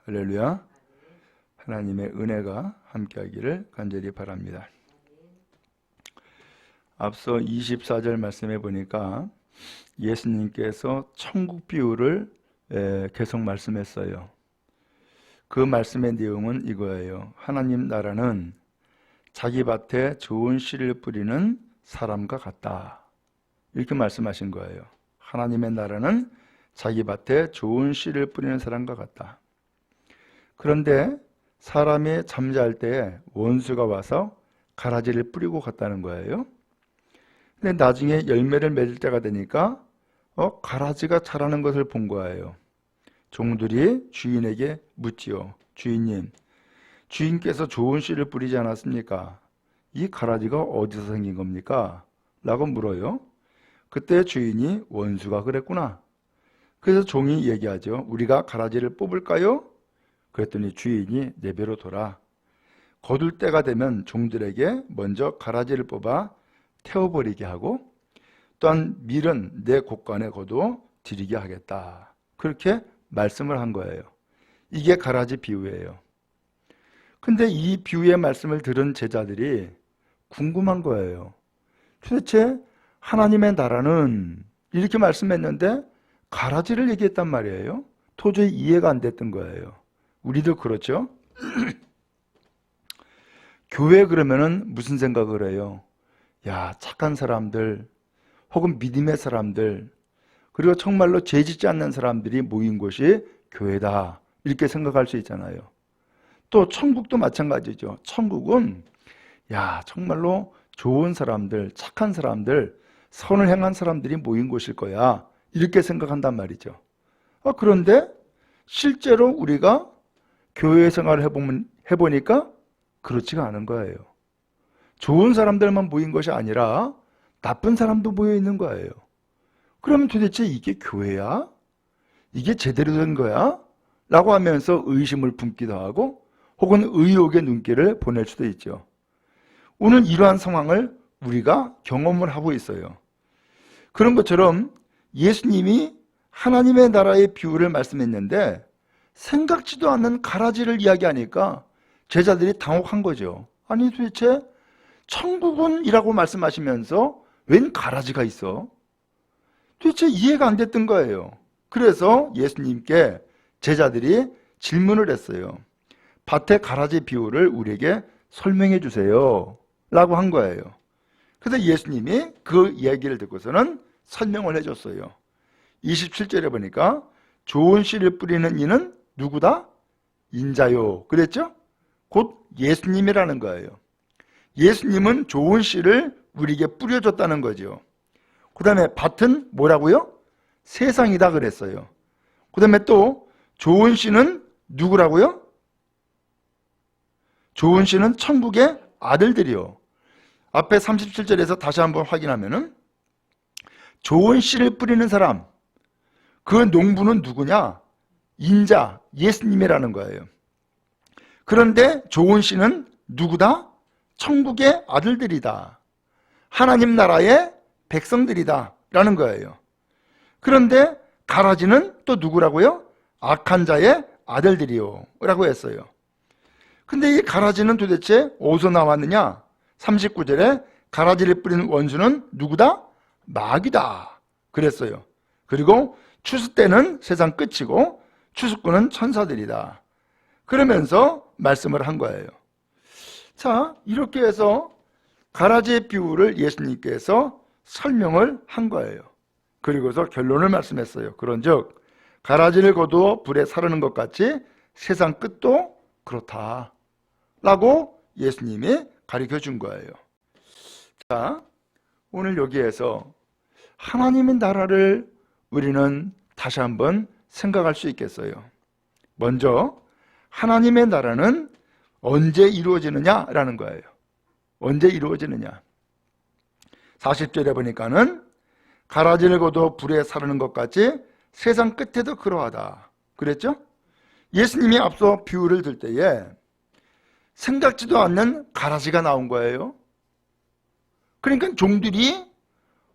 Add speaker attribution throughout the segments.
Speaker 1: 할렐루야. 하나님의 은혜가 함께하기를 간절히 바랍니다. 앞서 24절 말씀해 보니까 예수님께서 천국 비유를 계속 말씀했어요. 그 말씀의 내용은 이거예요. 하나님 나라는 자기 밭에 좋은 씨를 뿌리는 사람과 같다. 이렇게 말씀하신 거예요. 하나님의 나라는 자기 밭에 좋은 씨를 뿌리는 사람과 같다. 그런데 사람이 잠잘 때 원수가 와서 가라지를 뿌리고 갔다는 거예요. 근데 나중에 열매를 맺을 때가 되니까 가라지가 자라는 것을 본 거예요. 종들이 주인에게 묻지요. 주인님, 주인께서 좋은 씨를 뿌리지 않았습니까? 이 가라지가 어디서 생긴 겁니까? 라고 물어요. 그때 주인이 원수가 그랬구나. 그래서 종이 얘기하죠. 우리가 가라지를 뽑을까요? 그랬더니 주인이 내배로 돌아. 거둘 때가 되면 종들에게 먼저 가라지를 뽑아 태워버리게 하고 또한 밀은 내 곳간에 거둬 드리게 하겠다. 그렇게 말씀을 한 거예요. 이게 가라지 비유예요. 근데 이 비유의 말씀을 들은 제자들이 궁금한 거예요. 도대체 하나님의 나라는 이렇게 말씀했는데 가라지를 얘기했단 말이에요. 도저히 이해가 안 됐던 거예요. 우리도 그렇죠? 교회 그러면은 무슨 생각을 해요? 야, 착한 사람들 혹은 믿음의 사람들 그리고 정말로 죄 짓지 않는 사람들이 모인 곳이 교회다 이렇게 생각할 수 있잖아요. 또 천국도 마찬가지죠. 천국은 야, 정말로 좋은 사람들, 착한 사람들, 선을 행한 사람들이 모인 곳일 거야 이렇게 생각한단 말이죠. 그런데 실제로 우리가 교회 생활을 해보니까 그렇지가 않은 거예요. 좋은 사람들만 모인 것이 아니라 나쁜 사람도 모여 있는 거예요. 그러면 도대체 이게 교회야? 이게 제대로 된 거야? 라고 하면서 의심을 품기도 하고 혹은 의혹의 눈길을 보낼 수도 있죠. 오늘 이러한 상황을 우리가 경험을 하고 있어요. 그런 것처럼 예수님이 하나님의 나라의 비유를 말씀했는데 생각지도 않는 가라지를 이야기하니까 제자들이 당혹한 거죠. 아니 도대체 천국은 이라고 말씀하시면서 웬 가라지가 있어? 도대체 이해가 안 됐던 거예요. 그래서 예수님께 제자들이 질문을 했어요. 밭의 가라지 비유를 우리에게 설명해 주세요 라고 한 거예요. 그래서 예수님이 그 이야기를 듣고서는 설명을 해줬어요. 27절에 보니까 좋은 씨를 뿌리는 이는 누구다? 인자요. 그랬죠? 곧 예수님이라는 거예요. 예수님은 좋은 씨를 우리에게 뿌려줬다는 거죠. 그 다음에 밭은 뭐라고요? 세상이다 그랬어요. 그 다음에 또 좋은 씨는 누구라고요? 좋은 씨는 천국의 아들들이요. 앞에 37절에서 다시 한번 확인하면은 좋은 씨를 뿌리는 사람, 그 농부는 누구냐? 인자, 예수님이라는 거예요. 그런데 좋은 씨는 누구다? 천국의 아들들이다. 하나님 나라의 백성들이다 라는 거예요. 그런데 가라지는 또 누구라고요? 악한 자의 아들들이요 라고 했어요. 근데 이 가라지는 도대체 어디서 나왔느냐? 39절에 가라지를 뿌리는 원수는 누구다? 마귀다 그랬어요. 그리고 추수 때는 세상 끝이고 추수꾼은 천사들이다. 그러면서 말씀을 한 거예요. 자, 이렇게 해서 가라지의 비유를 예수님께서 설명을 한 거예요. 그리고서 결론을 말씀했어요. 그런즉 가라지를 거두어 불에 사르는 것 같이 세상 끝도 그렇다 라고 예수님이 가르쳐 준 거예요. 자, 오늘 여기에서 하나님의 나라를 우리는 다시 한번 생각할 수 있겠어요. 먼저 하나님의 나라는 언제 이루어지느냐라는 거예요. 언제 이루어지느냐? 40절에 보니까는 가라지를 거두어 불에 사르는 것 같이 세상 끝에도 그러하다 그랬죠? 예수님이 앞서 비유를 들 때에 생각지도 않는 가라지가 나온 거예요. 그러니까 종들이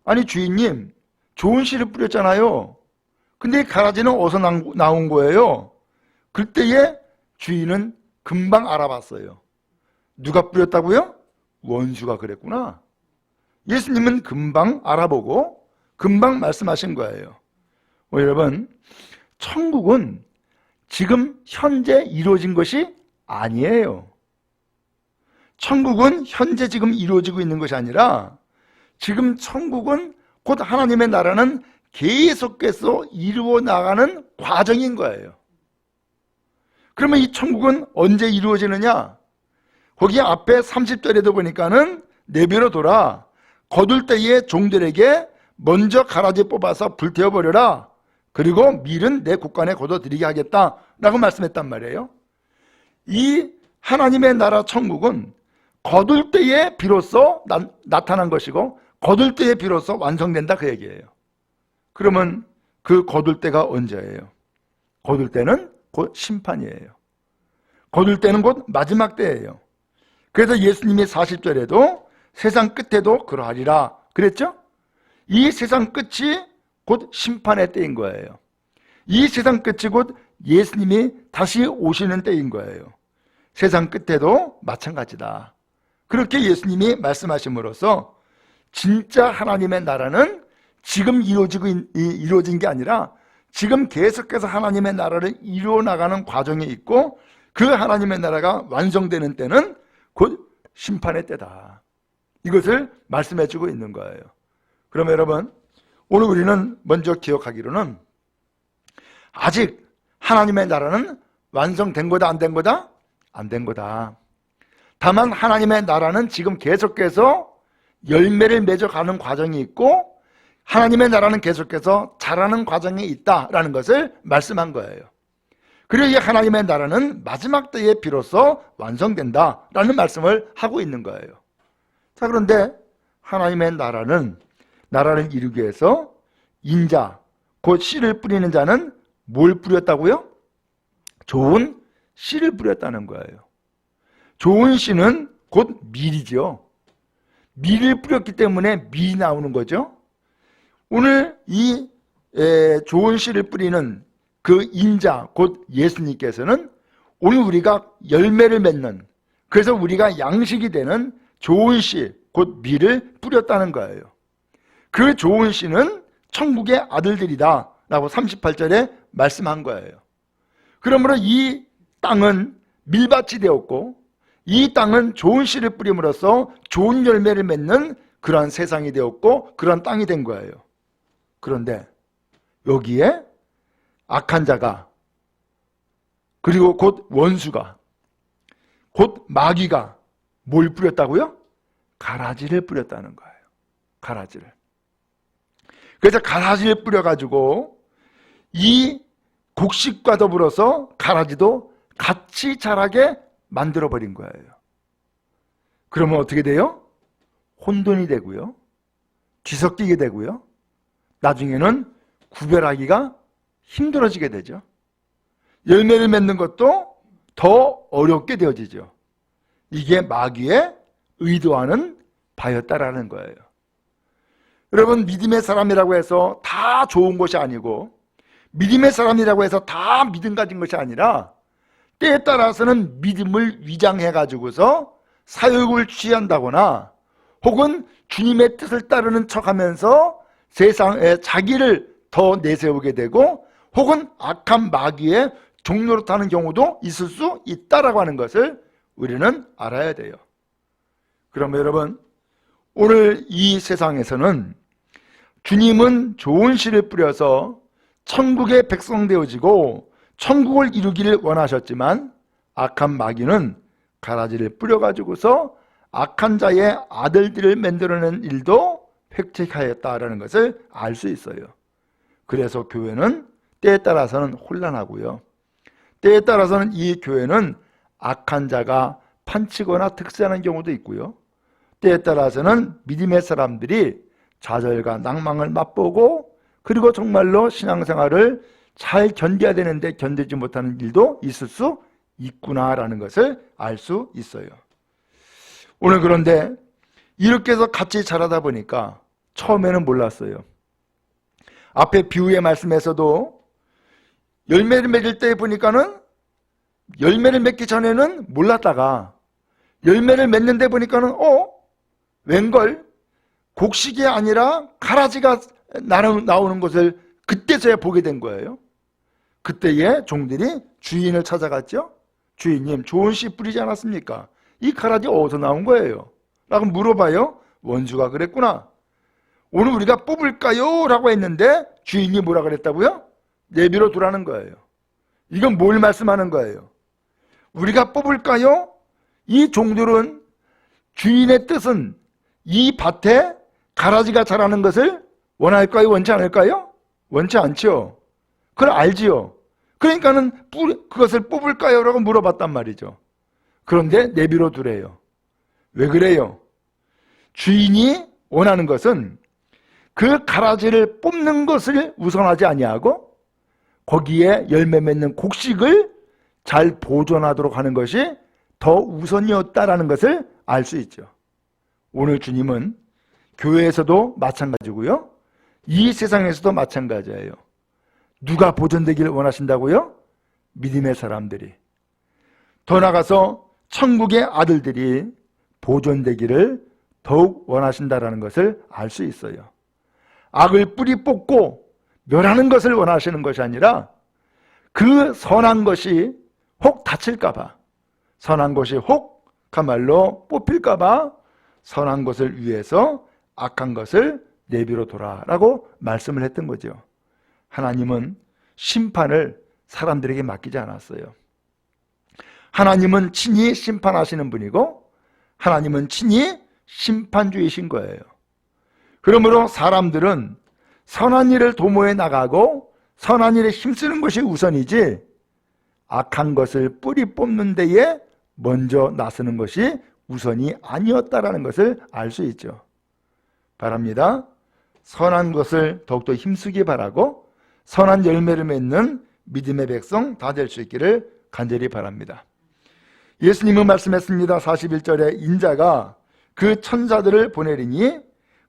Speaker 1: 아니 주인님 좋은 씨를 뿌렸잖아요. 근데 가라지는 어디서 나온 거예요? 그때에 주인은 금방 알아봤어요. 누가 뿌렸다고요? 원수가 그랬구나. 예수님은 금방 알아보고 금방 말씀하신 거예요. 여러분, 천국은 지금 현재 이루어진 것이 아니에요. 천국은 현재 지금 이루어지고 있는 것이 아니라 지금 천국은 곧 하나님의 나라는 계속해서 이루어 나가는 과정인 거예요. 그러면 이 천국은 언제 이루어지느냐? 거기 앞에 30절에도 보니까는 내버려 둬라. 거둘 때에 종들에게 먼저 가라지 뽑아서 불태워버려라. 그리고 밀은 내 곳간에 거둬들이게 하겠다 라고 말씀했단 말이에요. 이 하나님의 나라 천국은 거둘 때에 비로소 나타난 것이고 거둘 때에 비로소 완성된다 그 얘기예요. 그러면 그 거둘 때가 언제예요? 거둘 때는 곧 심판이에요. 거둘 때는 곧 마지막 때예요. 그래서 예수님이 40절에도 세상 끝에도 그러하리라 그랬죠? 이 세상 끝이 곧 심판의 때인 거예요. 이 세상 끝이 곧 예수님이 다시 오시는 때인 거예요. 세상 끝에도 마찬가지다. 그렇게 예수님이 말씀하심으로써 진짜 하나님의 나라는 지금 이루어진 게 아니라 지금 계속해서 하나님의 나라를 이루어 나가는 과정에 있고 그 하나님의 나라가 완성되는 때는 곧 심판의 때다. 이것을 말씀해 주고 있는 거예요. 그러면 여러분, 오늘 우리는 먼저 기억하기로는 아직 하나님의 나라는 완성된 거다 안 된 거다? 안 된 거다. 다만 하나님의 나라는 지금 계속해서 열매를 맺어가는 과정이 있고 하나님의 나라는 계속해서 자라는 과정이 있다라는 것을 말씀한 거예요. 그리고 이 하나님의 나라는 마지막 때에 비로소 완성된다라는 말씀을 하고 있는 거예요. 자, 그런데 하나님의 나라를 이루기 위해서 인자, 곧 씨를 뿌리는 자는 뭘 뿌렸다고요? 좋은 씨를 뿌렸다는 거예요. 좋은 씨는 곧 밀이죠. 밀을 뿌렸기 때문에 밀이 나오는 거죠. 오늘 이 좋은 씨를 뿌리는 그 인자, 곧 예수님께서는 오늘 우리가 열매를 맺는, 그래서 우리가 양식이 되는 좋은 씨, 곧 밀을 뿌렸다는 거예요. 그 좋은 씨는 천국의 아들들이다 라고 38절에 말씀한 거예요. 그러므로 이 땅은 밀밭이 되었고 이 땅은 좋은 씨를 뿌림으로써 좋은 열매를 맺는 그러한 세상이 되었고 그러한 땅이 된 거예요. 그런데 여기에 악한 자가, 그리고 곧 원수가, 곧 마귀가 뭘 뿌렸다고요? 가라지를 뿌렸다는 거예요. 가라지를. 그래서 가라지를 뿌려가지고 이 곡식과 더불어서 가라지도 같이 자라게 만들어버린 거예요. 그러면 어떻게 돼요? 혼돈이 되고요. 뒤섞이게 되고요. 나중에는 구별하기가 힘들어지게 되죠. 열매를 맺는 것도 더 어렵게 되어지죠. 이게 마귀의 의도하는 바였다라는 거예요. 여러분, 믿음의 사람이라고 해서 다 좋은 것이 아니고 믿음의 사람이라고 해서 다 믿음 가진 것이 아니라 때에 따라서는 믿음을 위장해 가지고서 사욕을 취한다거나 혹은 주님의 뜻을 따르는 척하면서 세상에 자기를 더 내세우게 되고 혹은 악한 마귀의 종로로 타는 경우도 있을 수 있다라고 하는 것을 우리는 알아야 돼요. 그러면 여러분, 오늘 이 세상에서는 주님은 좋은 씨를 뿌려서 천국의 백성 되어지고 천국을 이루기를 원하셨지만 악한 마귀는 가라지를 뿌려가지고서 악한 자의 아들들을 만들어낸 일도 획책하였다라는 것을 알 수 있어요. 그래서 교회는 때에 따라서는 혼란하고요. 때에 따라서는 이 교회는 악한 자가 판치거나 특세하는 경우도 있고요. 때에 따라서는 믿음의 사람들이 좌절과 낭망을 맛보고 그리고 정말로 신앙생활을 잘 견뎌야 되는데 견디지 못하는 일도 있을 수 있구나라는 것을 알 수 있어요. 오늘 그런데 이렇게 해서 같이 자라다 보니까 처음에는 몰랐어요. 앞에 비유의 말씀에서도 열매를 맺을 때 보니까는 열매를 맺기 전에는 몰랐다가 열매를 맺는데 보니까는 웬걸 곡식이 아니라 가라지가 나오는 것을 그때서야 보게 된 거예요. 그때에 종들이 주인을 찾아갔죠. 주인님, 좋은 씨 뿌리지 않았습니까? 이 가라지 어디서 나온 거예요? 라고 물어봐요. 원수가 그랬구나. 오늘 우리가 뽑을까요? 라고 했는데 주인이 뭐라 그랬다고요? 내비로 두라는 거예요. 이건 뭘 말씀하는 거예요? 우리가 뽑을까요? 이 종들은 주인의 뜻은 이 밭에 가라지가 자라는 것을 원할까요? 원치 않을까요? 원치 않죠. 그걸 알지요. 그러니까는 그것을 뽑을까요? 라고 물어봤단 말이죠. 그런데 내비로 두래요. 왜 그래요? 주인이 원하는 것은 그 가라지를 뽑는 것을 우선하지 아니하고 거기에 열매 맺는 곡식을 잘 보존하도록 하는 것이 더 우선이었다라는 것을 알 수 있죠. 오늘 주님은 교회에서도 마찬가지고요. 이 세상에서도 마찬가지예요. 누가 보존되기를 원하신다고요? 믿음의 사람들이. 더 나아가서 천국의 아들들이 보존되기를 더욱 원하신다라는 것을 알 수 있어요. 악을 뿌리 뽑고 멸하는 것을 원하시는 것이 아니라 그 선한 것이 혹 다칠까봐, 선한 것이 혹 가말로 뽑힐까봐 선한 것을 위해서 악한 것을 내비로 둬라라고 말씀을 했던 거죠. 하나님은 심판을 사람들에게 맡기지 않았어요. 하나님은 친히 심판하시는 분이고 하나님은 친히 심판주이신 거예요. 그러므로 사람들은 선한 일을 도모해 나가고 선한 일에 힘쓰는 것이 우선이지 악한 것을 뿌리 뽑는 데에 먼저 나서는 것이 우선이 아니었다라는 것을 알 수 있죠. 바랍니다. 선한 것을 더욱더 힘쓰기 바라고 선한 열매를 맺는 믿음의 백성 다 될 수 있기를 간절히 바랍니다. 예수님은 말씀했습니다. 41절에 인자가 그 천사들을 보내리니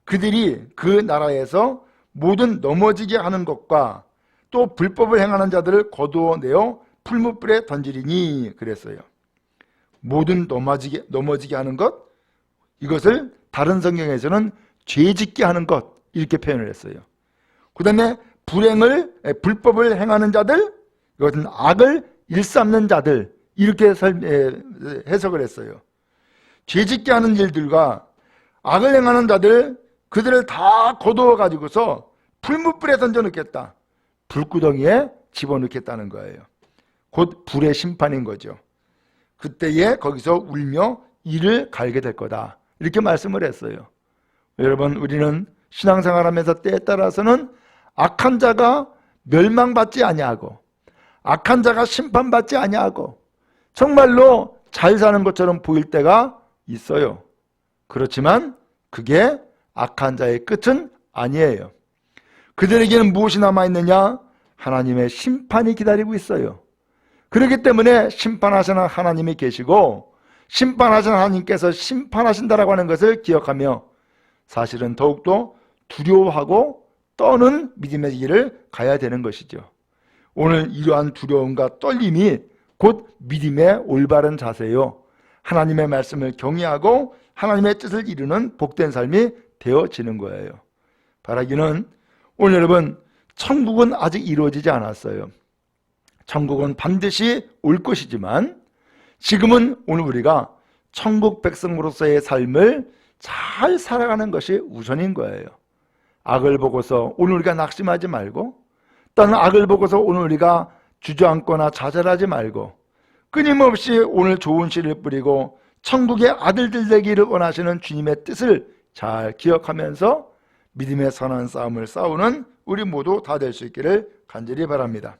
Speaker 1: 그들이 그 나라에서 모든 넘어지게 하는 것과 또 불법을 행하는 자들을 거두어내어 풀무불에 던지리니 그랬어요. 모든 넘어지게 하는 것, 이것을 다른 성경에서는 죄짓게 하는 것 이렇게 표현을 했어요. 그 다음에 불법을 행하는 자들, 이것은 악을 일삼는 자들 이렇게 해석을 했어요. 죄짓게 하는 일들과 악을 행하는 자들, 그들을 다 거두어 가지고서 풀무불에 던져 넣겠다. 불구덩이에 집어넣겠다는 거예요. 곧 불의 심판인 거죠. 그때에 거기서 울며 이를 갈게 될 거다. 이렇게 말씀을 했어요. 여러분, 우리는 신앙생활하면서 때에 따라서는 악한 자가 멸망받지 아니하고 악한 자가 심판받지 아니하고 정말로 잘 사는 것처럼 보일 때가 있어요. 그렇지만 그게 악한 자의 끝은 아니에요. 그들에게는 무엇이 남아있느냐? 하나님의 심판이 기다리고 있어요. 그렇기 때문에 심판하시는 하나님이 계시고 심판하시는 하나님께서 심판하신다라고 하는 것을 기억하며 사실은 더욱더 두려워하고 떠는 믿음의 길을 가야 되는 것이죠. 오늘 이러한 두려움과 떨림이 곧 믿음의 올바른 자세요. 하나님의 말씀을 경외하고 하나님의 뜻을 이루는 복된 삶이 되어지는 거예요. 바라기는 오늘 여러분, 천국은 아직 이루어지지 않았어요. 천국은 반드시 올 것이지만 지금은 오늘 우리가 천국 백성으로서의 삶을 잘 살아가는 것이 우선인 거예요. 악을 보고서 오늘 우리가 낙심하지 말고 또는 악을 보고서 오늘 우리가 주저앉거나 좌절하지 말고 끊임없이 오늘 좋은 씨를 뿌리고 천국의 아들들 되기를 원하시는 주님의 뜻을 잘 기억하면서 믿음의 선한 싸움을 싸우는 우리 모두 다 될 수 있기를 간절히 바랍니다.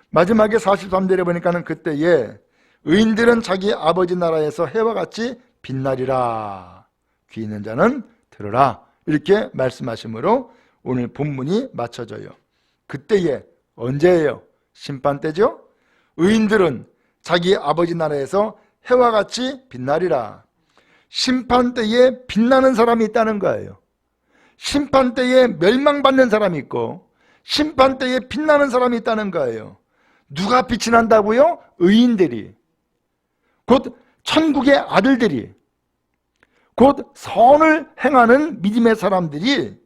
Speaker 1: 마지막에 43절에 보니까는 그때에 의인들은 자기 아버지 나라에서 해와 같이 빛나리라. 귀 있는 자는 들으라. 이렇게 말씀하시므로 오늘 본문이 맞춰져요. 그때에 언제예요? 심판 때죠? 의인들은 자기 아버지 나라에서 해와 같이 빛나리라. 심판 때에 빛나는 사람이 있다는 거예요. 심판 때에 멸망받는 사람이 있고 심판 때에 빛나는 사람이 있다는 거예요. 누가 빛이 난다고요? 의인들이, 곧 천국의 아들들이, 곧 선을 행하는 믿음의 사람들이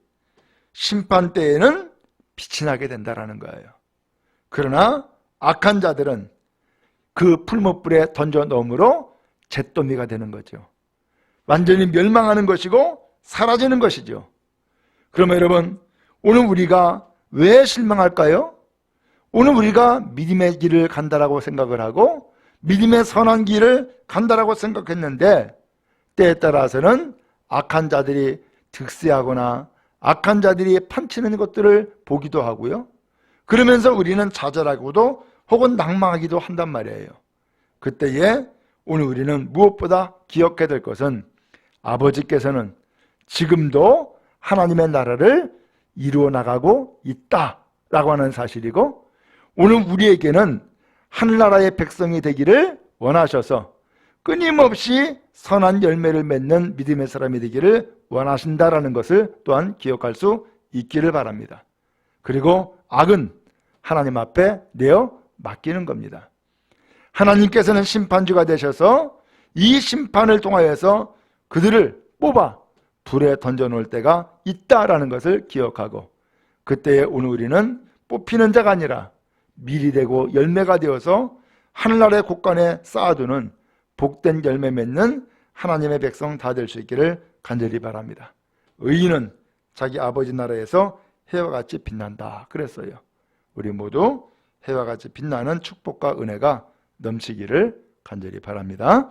Speaker 1: 심판 때에는 빛이 나게 된다라는 거예요. 그러나 악한 자들은 그 풀무불에 던져 넣음으로 잿더미가 되는 거죠. 완전히 멸망하는 것이고 사라지는 것이죠. 그러면 여러분, 오늘 우리가 왜 실망할까요? 오늘 우리가 믿음의 길을 간다라고 생각을 하고 믿음의 선한 길을 간다라고 생각했는데 때에 따라서는 악한 자들이 득세하거나 악한 자들이 판치는 것들을 보기도 하고요. 그러면서 우리는 좌절하고도 혹은 낭망하기도 한단 말이에요. 그때에 오늘 우리는 무엇보다 기억해야 될 것은 아버지께서는 지금도 하나님의 나라를 이루어 나가고 있다라고 하는 사실이고, 오늘 우리에게는 하늘나라의 백성이 되기를 원하셔서 끊임없이 선한 열매를 맺는 믿음의 사람이 되기를 원하신다라는 것을 또한 기억할 수 있기를 바랍니다. 그리고 악은 하나님 앞에 내어 맡기는 겁니다. 하나님께서는 심판주가 되셔서 이 심판을 통하여서 그들을 뽑아 불에 던져놓을 때가 있다라는 것을 기억하고, 그때에 오늘 우리는 뽑히는 자가 아니라 밀이 되고 열매가 되어서 하늘나라의 곳간에 쌓아두는 복된 열매 맺는 하나님의 백성 다 될 수 있기를 간절히 바랍니다. 의인은 자기 아버지 나라에서 해와 같이 빛난다 그랬어요. 우리 모두 해와 같이 빛나는 축복과 은혜가 넘치기를 간절히 바랍니다.